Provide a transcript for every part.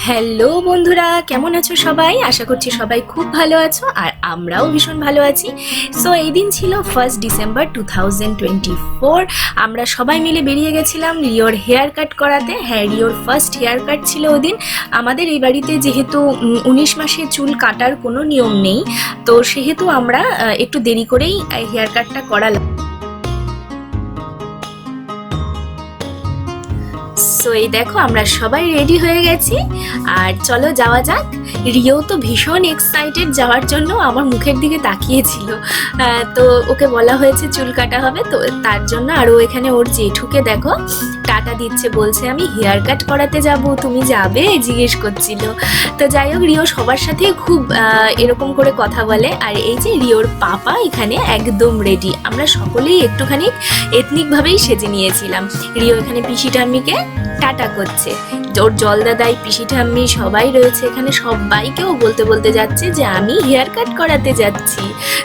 Hello বন্ধুরা, কেমন আছো সবাই? আশা করছি সবাই খুব ভালো আছো আর আমরাও ভীষণ ভালো আছি। সো এই দিন ছিল 1 ডিসেম্বর 2024। আমরা সবাই মিলে বেরিয়ে গেছিলাম রিওর হেয়ার কাট করাতে। হ্যাঁ, রিওর ফার্স্ট হেয়ার কাট ছিল ওদিন। আমাদের এই বাড়িতে যেহেতু 19 মাসে চুল কাটার কোনো নিয়ম নেই, তো সেহেতু আমরা একটু দেরি করেই হেয়ার কাটটা করালাম। সো এই দেখো আমরা সবাই রেডি হয়ে গেছি আর চলো যাওয়া যাক। রিও তো ভীষণ এক্সাইটেড যাওয়ার জন্য, আমার মুখের দিকে তাকিয়েছিল। তো ওকে বলা হয়েছে চুল কাটা হবে, তো তার জন্য। আর ও এখানে ওর জেঠুকে দেখো টাটা দিচ্ছে, বলছে আমি হেয়ার কাট করাতে যাব, তুমি যাবে জিজ্ঞেস করছিল। তো যাই হোক, রিও সবার সাথে খুব এরকম করে কথা বলে। আর এই যে রিওর পাপা এখানে একদম রেডি। আমরা সকলেই একটুখানি এথনিকভাবেই সেজে নিয়েছিলাম। রিও এখানে পিসি ঠাম্মিকে টাটা করছে, ওর জলদাদাই পিসি ঠাম্মি সবাই রয়েছে এখানে, সবাইকেও বলতে বলতে যাচ্ছে যে আমি হেয়ার কাট করাতে যাচ্ছি।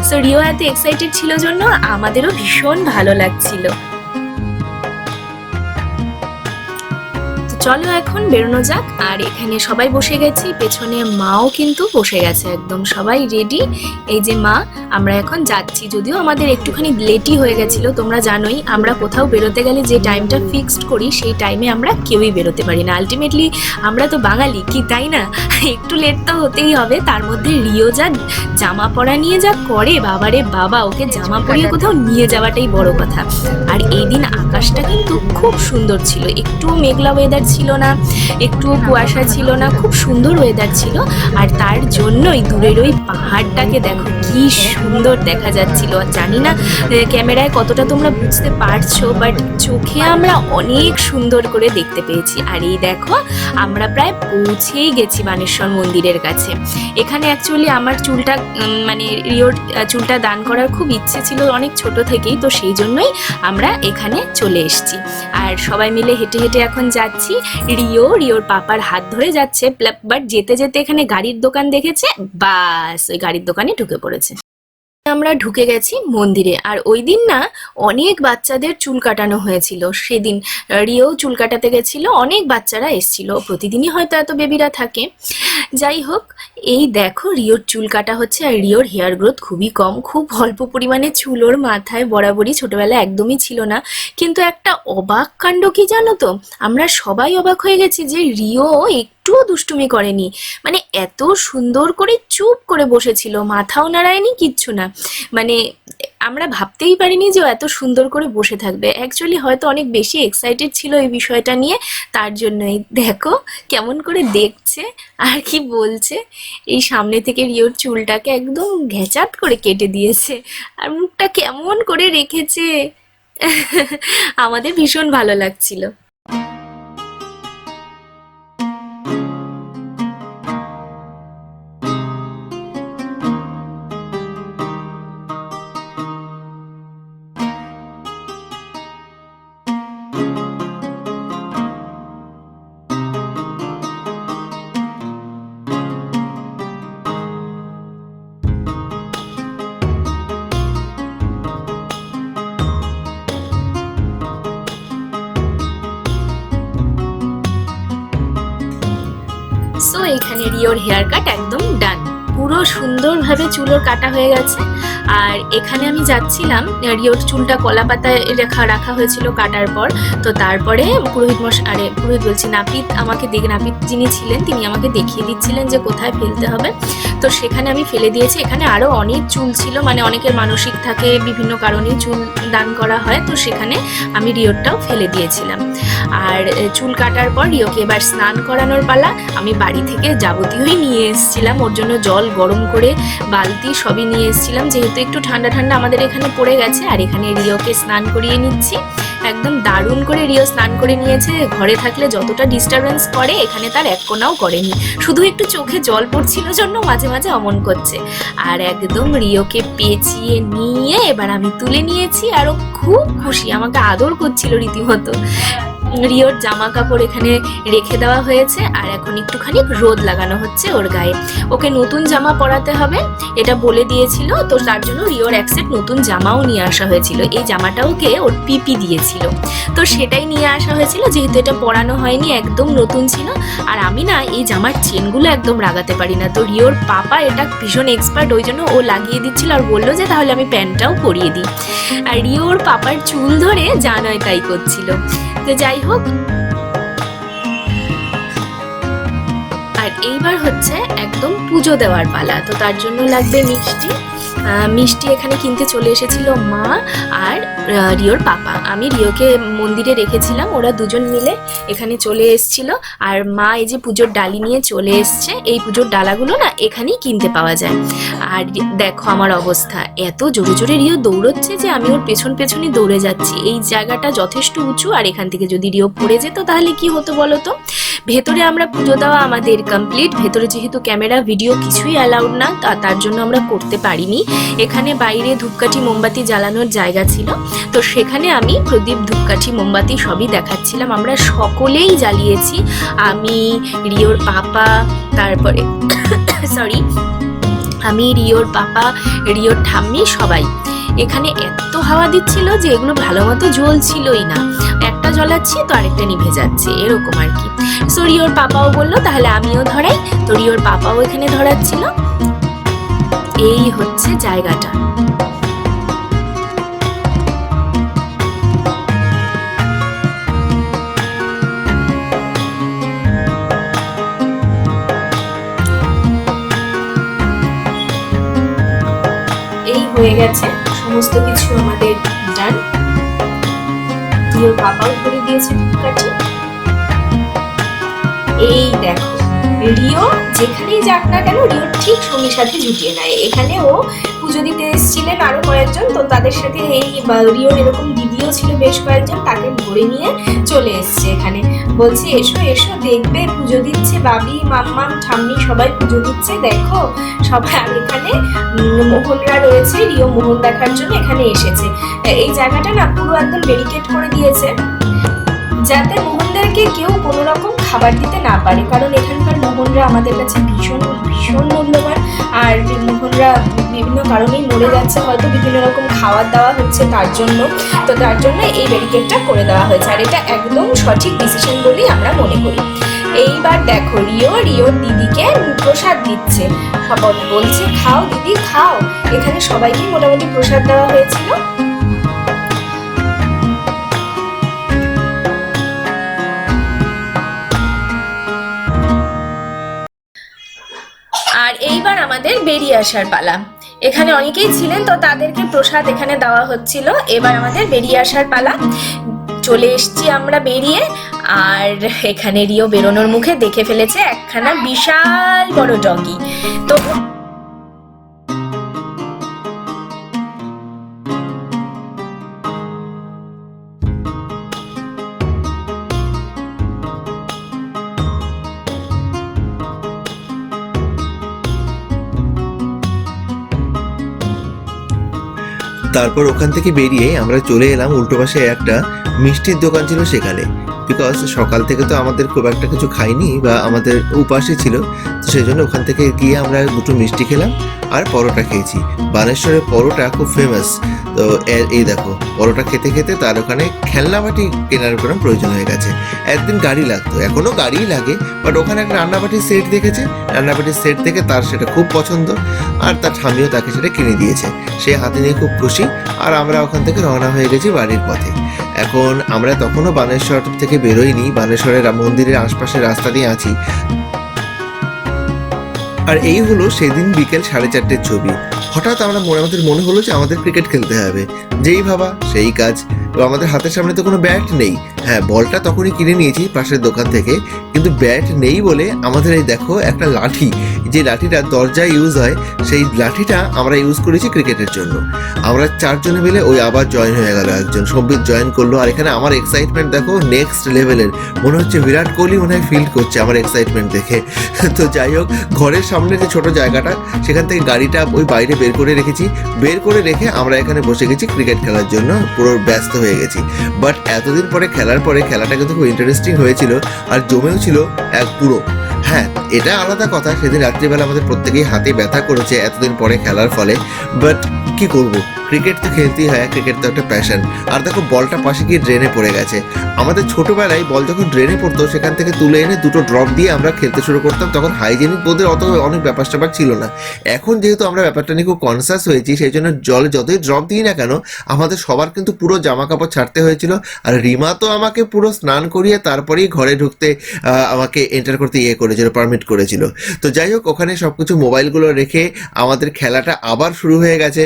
সো রিও এত এক্সাইটেড ছিল জন্য আমাদেরও ভীষণ ভালো লাগছিল। চলো এখন বেরোনো যাক। আর এখানে সবাই বসে গেছি, পেছনে মাও কিন্তু বসে গেছে, একদম সবাই রেডি। এই যে মা, আমরা এখন যাচ্ছি। যদিও আমাদের একটুখানি লেটই হয়ে গেছিল, তোমরা জানোই আমরা কোথাও বেরোতে গেলে যে টাইমটা ফিক্সড করি সেই টাইমে আমরা কেউই বেরোতে পারি না। আলটিমেটলি আমরা তো বাঙালি, কি তাই না? একটু লেট তো হতেই হবে। তার মধ্যে রিও যা জামা পরা নিয়ে যা করে, বাবারে বাবা, ওকে জামা পরিয়ে কোথাও নিয়ে যাওয়াটাই বড় কথা। আর এই দিন আকাশটা কিন্তু খুব সুন্দর ছিল, একটু মেঘলা ওয়েদার ছিল না, একটু কুয়াশা ছিল না, খুব সুন্দর ওয়েদার ছিল। আর তার জন্যই দূরের ওই পাহাড়টাকে দেখো কি সুন্দর দেখা যাচ্ছিল। আর জানি না ক্যামেরায় কতটা তোমরা বুঝতে পারছো, বাট চোখে আমরা অনেক সুন্দর করে দেখতে পেয়েছি। আর এই দেখো আমরা প্রায় পৌঁছেই গেছি বানেশ্বর মন্দিরের কাছে। এখানে অ্যাকচুয়ালি আমার চুলটা মানে রিওর চুলটা দান করার খুব ইচ্ছে ছিল অনেক ছোট থেকেই, তো সেই জন্যই আমরা এখানে চলে এসেছি। আর সবাই মিলে হেঁটে হেঁটে এখন যাচ্ছি। রিওর পাপার হাত ধরে যাচ্ছে, বাট যেতে যেতে এখানে গাড়ির দোকান দেখেছে, বাস ওই গাড়ির দোকানে ঢুকে পড়েছে। আমরা ঢুকে গেছি মন্দিরে। আর ওই দিন না অনেক বাচ্চাদের চুল কাটানো হয়েছিল। সেদিন রিও চুল কাটাতে গেছিল, অনেক বাচ্চারা এসেছিল, প্রতিদিনই হয়তো এত বেবিরা থাকে। যাই হোক, এই দেখো রিওর চুল কাটা হচ্ছে। আর রিওর হেয়ার গ্রোথ খুবই কম, খুব অল্প পরিমাণে চুল ওর মাথায়, বরাবরই ছোটবেলায় একদমই ছিল না। কিন্তু একটা অবাক কাণ্ড কি জানো তো, আমরা সবাই অবাক হয়ে গেছি যে রিও একটুও দুষ্টুমি করেনি। মানে এত সুন্দর করে চুপ করে বসেছিল, মাথাও নাড়ায়নি, কিচ্ছু না। মানে আমরা ভাবতেই পারিনি যে ও এত সুন্দর করে বসে থাকবে। অ্যাকচুয়ালি হয়তো অনেক বেশি এক্সাইটেড ছিল এই বিষয়টা নিয়ে, তার জন্যই। দেখো কেমন করে দেখছে আর কি বলছে। এই সামনে থেকে রিওর চুলটাকে একদম ঘেঁচাত করে কেটে দিয়েছে আর মুখটা কেমন করে রেখেছে। আমাদের ভীষণ ভালো লাগছিল। সো এখানে রিওর হেয়ার কাট একদম ডান, পুরো সুন্দরভাবে চুলও কাটা হয়ে গেছে। আর এখানে আমি যাচ্ছিলাম, রিওর চুলটা কলা পাতায় রাখা হয়েছিল কাটার পর। তো তারপরে পুরোহিত পুরোহিত বলছি, নাপিত নাপিত যিনি ছিলেন তিনি আমাকে দেখিয়ে দিচ্ছিলেন যে কোথায় ফেলতে হবে। তো সেখানে আমি ফেলে দিয়েছি। এখানে আরও অনেক চুল ছিল, মানে অনেকের মানসিক থাকে, বিভিন্ন কারণেই চুল দান করা হয়, তো সেখানে আমি রিওরটাও ফেলে দিয়েছিলাম। আর চুল কাটার পর রিওকে এবার স্নান করানোর পালা। আমি বাড়ি থেকে যাবতীয়ই নিয়ে এসেছিলাম, ওর জন্য জল গরম করে বালতি সবই নিয়ে এসেছিলাম, যেহেতু একটু ঠান্ডা ঠান্ডা আমাদের এখানে পড়ে গেছে। আর এখানে রিওকে স্নান করিয়ে নিচ্ছি, একদম দারুণ করে রিও স্নান করে নিয়েছে। ঘরে থাকলে যতটা ডিস্টারবেন্স করে এখানে তার এক কোনাও করেনি, শুধু একটু চোখে জল পড়ছিল জন্য মাঝে মাঝে অমন করছে। আর একদম রিওকে পেঁচিয়ে নিয়ে এবার আমি তুলে নিয়েছি, আরও খুব খুশি, আমাকে আদর করছিল রীতিমতো। রিওর জামা কাপড় এখানে রেখে দেওয়া হয়েছে আর এখন একটুখানি রোদ লাগানো হচ্ছে ওর গায়ে। ওকে নতুন জামা পরাতে হবে এটা বলে দিয়েছিল, তো তার জন্য রিওর এক সেট নতুন জামাও নিয়ে আসা হয়েছিল। এই জামাটা ওকে ওর পিপি দিয়েছিল, তো সেটাই নিয়ে আসা হয়েছিল, যেহেতু এটা পরানো হয়নি, একদম নতুন ছিল। আর আমি না এই জামার চেনগুলো একদম লাগাতে পারি না, তো রিওর পাপা এটা ভীষণ এক্সপার্ট, ওই জন্য ও লাগিয়ে দিচ্ছিল আর বললো যে তাহলে আমি প্যান্টটাও পরিয়ে দিই। আর রিওর পাপার চুল ধরে যা নয় তাই করছিল। তো যাই হোক, আর এইবার হচ্ছে একদম পুজো দেওয়ার পালা, তো তার জন্য লাগবে মিষ্টি। মিষ্টি এখানে কিনতে চলে এসেছিল মা আর রিওর পাপা। আমি রিওকে মন্দিরে রেখেছিলাম, ওরা দুজন মিলে এখানে চলে এসেছিল। আর মা এই যে পুজোর ডালি নিয়ে চলে এসছে, এই পুজোর ডালাগুলো না এখানেই কিনতে পাওয়া যায়। আর দেখো আমার অবস্থা, এত জোরে জোরে রিও দৌড়চ্ছে যে আমি ওর পেছন পেছনই দৌড়ে যাচ্ছি। এই জায়গাটা যথেষ্ট উঁচু, আর এখান থেকে যদি রিও পড়ে যেত তাহলে কি হতো বলো তো। ভেতরে আমরা পুজো দেওয়া আমাদের কমপ্লিট, ভেতরে যেহেতু ক্যামেরা ভিডিও কিছুই অ্যালাউড না, তার জন্য আমরা করতে পারিনি। এখানে বাইরে ধূপকাঠি মোমবাতি জ্বালানোর জায়গা ছিল, তো সেখানে আমি প্রদীপ ধূপকাঠি মোমবাতি সবই দেখাচ্ছিলাম। আমরা সকলেই জ্বালিয়েছি, আমি রিওর পাপা, তারপরে সরি আমি রিওর পাপা, রিওর ঠাম্মি, সবাই। এখানে এত হাওয়া দিচ্ছিল যে এগুলো ভালো মতো জ্বলছিলই না, একটা জ্বলাচ্ছি তো আরেকটা নিভে যাচ্ছে, এরকম আর কি। সো রিওর পাপাও বললো তাহলে আমিও ধরাই, তো রিওর পাপাও এখানে ধরাচ্ছিল। এই হচ্ছে জায়গাটা। এই হয়ে গেছে সমস্ত কিছু আমাদের ডান। রিওর পাপাও ধরে দিয়েছে ধূপকাঠি। এই দেখো রিও যেখানেই যাক না কেন রিও ঠিক সঙ্গীর সাথে জুটিয়ে নেয়। এখানে ও পুজো দিতে এসেছিলেন আরো কয়েকজন, তো তাদের সাথে এই রিওর এরকম দিদিও ছিল বেশ কয়েকজন, তাকে ধরে নিয়ে চলে এসছে এখানে। বলছে এসো এসো দেখবে পুজো দিচ্ছে বাবি, মাম্মাম, ঠাম্মি সবাই পুজো দিচ্ছে দেখো সবাই। আর এখানে মোহনরা রয়েছে, রিও মোহন দেখার জন্য এখানে এসেছে। এই জায়গাটা না পুরো একদম ব্যারিকেড করে দিয়েছে যাতে মোহনদেরকে কেউ কোনো রকম খাবার দিতে না পারে, কারণ এখানকার মোহনরা আমাদের কাছে ভীষণ ভীষণ মূল্যবান। আর মোহনরা বিভিন্ন কারণেই মরে যাচ্ছে, হয়তো বিভিন্ন রকম খাবার দেওয়া হচ্ছে তার জন্য, তো তার জন্য এই ব্যারিকেডটা করে দেওয়া হয়েছে। আর এটা একদম সঠিক ডিসিশন বলেই আমরা মনে করি। এইবার দেখো রিওর দিদিকে প্রসাদ দিচ্ছে, সবাই বলছে খাও দিদি খাও। এখানে সবাইকে মোটামুটি প্রসাদ দেওয়া হয়েছিল। আর এইবার আমাদের বেরিয়ে আসার পালা। এখানে অনেকেই ছিলেন, তো তাদেরকে প্রসাদ এখানে দেওয়া হচ্ছিল। এবার আমাদের বেরিয়ে আসার পালা। চলে এসছি আমরা বেরিয়ে, আর এখানে রিও বেরোনোর মুখে দেখে ফেলেছে একখানা বিশাল বড় ডগি। তো তারপর ওখান থেকে বেরিয়ে আমরা চলে এলাম উল্টো পাশে একটা মিষ্টির দোকান ছিল সেখানে, বিকজ সকাল থেকে তো আমাদের খুব একটা কিছু খাইনি বা আমাদের উপাসই ছিল, তো সেই জন্য ওখান থেকে গিয়ে আমরা দুটো মিষ্টি খেলাম আর পরোটা খেয়েছি। বানেশ্বরের পরোটা খুব ফেমাস, তো এই দেখো পরোটা খেতে খেতে তার ওখানে খেলনাবাটি কেনার কোনো প্রয়োজন হয়ে গেছে। একদিন গাড়ি লাগতো, এখনও গাড়িই লাগে, বাট ওখানে একটা রান্নাবাটির সেট দেখেছে, রান্নাবাটির সেট থেকে তার সেটা খুব পছন্দ, আর তার স্বামীও তাকে সেটা কিনে দিয়েছে। সে হাতে নিয়ে খুব খুশি, আর আমরা ওখান থেকে রওনা হয়ে গেছি বাড়ির পথে। এখন আমরা তখনও বানেশ্বর থেকে বেরোইনি, বানেশ্বরের মন্দিরের আশপাশের রাস্তা দিয়ে আছি। আর এই হলো সেদিন বিকেল 4:30 ছবি। হঠাৎ আমাদের মনে হলো যে আমাদের ক্রিকেট খেলতে হবে, যেই ভাবা সেই কাজ। এবং আমাদের হাতের সামনে তো কোনো ব্যাট নেই। হ্যাঁ, বলটা তখনই কিনে নিয়েছি পাশের দোকান থেকে, কিন্তু ব্যাট নেই বলে আমাদের এই দেখো একটা লাঠি, যে লাঠিটা দরজায় ইউজ হয়, সেই লাঠিটা আমরা ইউজ করেছি ক্রিকেটের জন্য। আমরা 4 জনে মিলে ওই আবার জয়েন হয়ে গেল, একজন সম্বিত জয়েন করলো। আর এখানে আমার এক্সাইটমেন্ট দেখো নেক্সট লেভেলের, মনে হচ্ছে বিরাট কোহলি মনে হয় ফিল করছে আমার এক্সাইটমেন্ট দেখে। তো যাই হোক, ঘরের সামনে যে ছোট জায়গাটা, সেখান থেকে গাড়িটা ওই বাইরে বাইরে বের করে রেখেছি। বের করে রেখে আমরা এখানে বসে গেছি ক্রিকেট খেলার জন্য, পুরো ব্যস্ত হয়ে গেছি। বাট এতদিন পরে খেলার পরে খেলাটা কিন্তু খুব ইন্টারেস্টিং হয়েছিল আর জমেও ছিল এক পুরো। হ্যাঁ, এটা আলাদা কথা, সেদিন রাত্রিবেলা আমাদের প্রত্যেকেই হাতে ব্যথা করেছে এতদিন পরে খেলার ফলে। বাট কি করব, ক্রিকেট তো খেলতেই হয়, ক্রিকেট তো একটা প্যাশন। আর দেখো বলটা পাশে গিয়ে ড্রেনে পড়ে গেছে। আমাদের ছোটোবেলায় বল যখন ড্রেনে পড়তো সেখান থেকে তুলে এনে দুটো ড্রপ দিয়ে আমরা খেলতে শুরু করতাম, তখন হাইজেনিক বোধের অত অনেক ব্যাপার স্যাপার ছিল না। এখন যেহেতু আমরা ব্যাপারটা নিয়ে খুব কনসাস হয়েছি, সেই জন্য জলে যতই ড্রপ দিই না কেন আমাদের সবার কিন্তু পুরো জামা কাপড় ছাড়তে হয়েছিল। আর রিমা তো আমাকে পুরো স্নান করিয়ে তারপরেই ঘরে ঢুকতে আমাকে এন্টার করতে করেছিল, পারমিট করেছিল। তো যাই হোক, ওখানে সব কিছু মোবাইলগুলো রেখে আমাদের খেলাটা আবার শুরু হয়ে গেছে।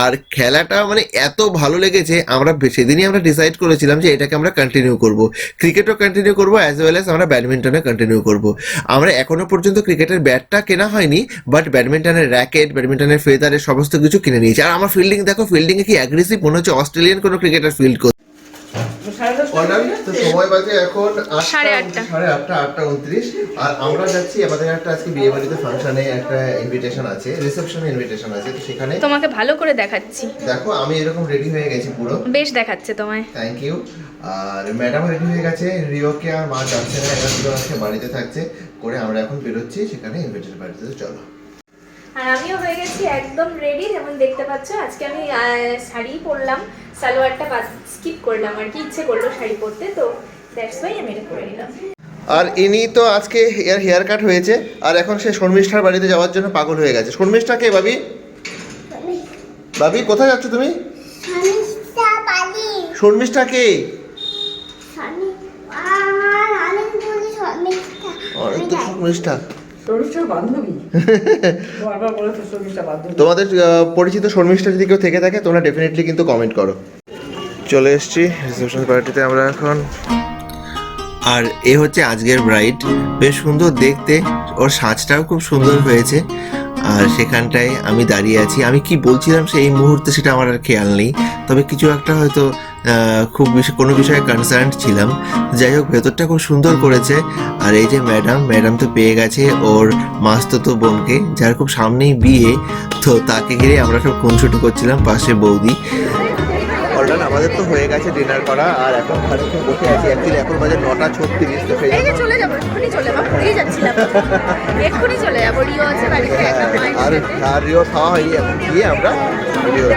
আর খেলাটা মানে এত ভালো লেগেছে, আমরা সেদিনই আমরা ডিসাইড করেছিলাম যে এটাকে আমরা কন্টিনিউ করব, ক্রিকেটও কন্টিনিউ করবো অ্যাজ ওয়েল অ্যাজ আমরা ব্যাডমিন্টনে কন্টিনিউ করব। আমরা এখনো পর্যন্ত ক্রিকেটের ব্যাটটা কেনা হয়নি, বাট ব্যাডমিন্টনের র্যাকেট, ব্যাডমিন্টনের ফেদারের সমস্ত কিছু কিনে নিয়েছি। আর আমার ফিল্ডিং দেখো, ফিল্ডিংয়ে কি অ্যাগ্রেসিভ মনে হচ্ছে অস্ট্রেলিয়ান কোনো ক্রিকেটার ফিল্ড করছে। তো সময় বাজে এখন 8:29, আর আমরা যাচ্ছি আমাদের একটা আজকে বিয়ে বাড়িতে ফাংশনে একটা ইনভিটেশন আছে, রিসেপশন ইনভিটেশন আছে, তো সেখানে তোমাকে ভালো করে দেখাচ্ছি, দেখো আমি এরকম রেডি হয়ে গেছি পুরো, বেশ দেখাচ্ছে তোমায়। Thank you. আর ম্যাডাম রেডি হয়ে গেছে, রিওকে আর মা যাচ্ছে না, এরা দুটো আজকে বাড়িতে থাকছে করে আমরা এখন বেরোচ্ছি সেখানে ইনভিটেশন বাড়িতে। চলো। আর আমিও হয়ে গেছি একদম রেডি, যেমন দেখতে পাচ্ছ। আজকে আমি শাড়ি পরলাম, সালোয়ারটা স্কিপ করলাম আর কি, ইচ্ছে করলো শাড়ি পরতে, তো দ্যাটস ওয়াই আমি এটা পরে নিলাম। আর ইনি তো আজকে এর হেয়ার কাট হয়েছে, আর এখন সে শর্মিষ্ঠার বাড়িতে যাওয়ার জন্য পাগল হয়ে গেছে। শর্মিষ্ঠা কে বাবি? বাবি কোথায় যাচ্ছ তুমি? শর্মিষ্ঠা কে? শর্মিষ্ঠা তোমাদের পরিচিত শর্মিষ্ঠা যদি কেউ থেকে থাকে তোমরা ডেফিনেটলি কিন্তু কমেন্ট করো। চলে এসেছি রিসেপশন পার্টিতে আমরা এখন। আর এ হচ্ছে আজকের ব্রাইড, বেশ সুন্দর দেখতে, ওর সাজটাও খুব সুন্দর হয়েছে। আর সেখানটায় আমি দাঁড়িয়ে আছি, আমি কি বলছিলাম সেই মুহূর্তে সেটা আমার আর খেয়াল নেই, তবে কিছু একটা হয়তো খুব বেশি কোনো বিষয়ে কনসার্ন ছিলাম। যাই হোক, ভেতরটা খুব সুন্দর করেছে। আর এই যে ম্যাডাম তো পেয়ে গেছে ওর মাস্তুতো বোনকে, যার খুব সামনেই বিয়ে, তো তাকে ঘিরে আমরা সব খুনসুটি করছিলাম, পাশে বৌদি। অলরেডি আমাদের তো হয়ে গেছে ডিনার করা, আর এখন খানিকক্ষণ বসে আছি। অ্যাকচুয়ালি এখন বাজে 9:36, তো সেই জন্য চলে যাবো, এক্ষুনি চলে যাবো, ঘুরেই যাচ্ছিলাম, এক্ষুনি চলে যাবো। রিও আছে বাড়িতে, আর রিও খাওয়া হয়নি, এখন গিয়ে আমরা ভিডিও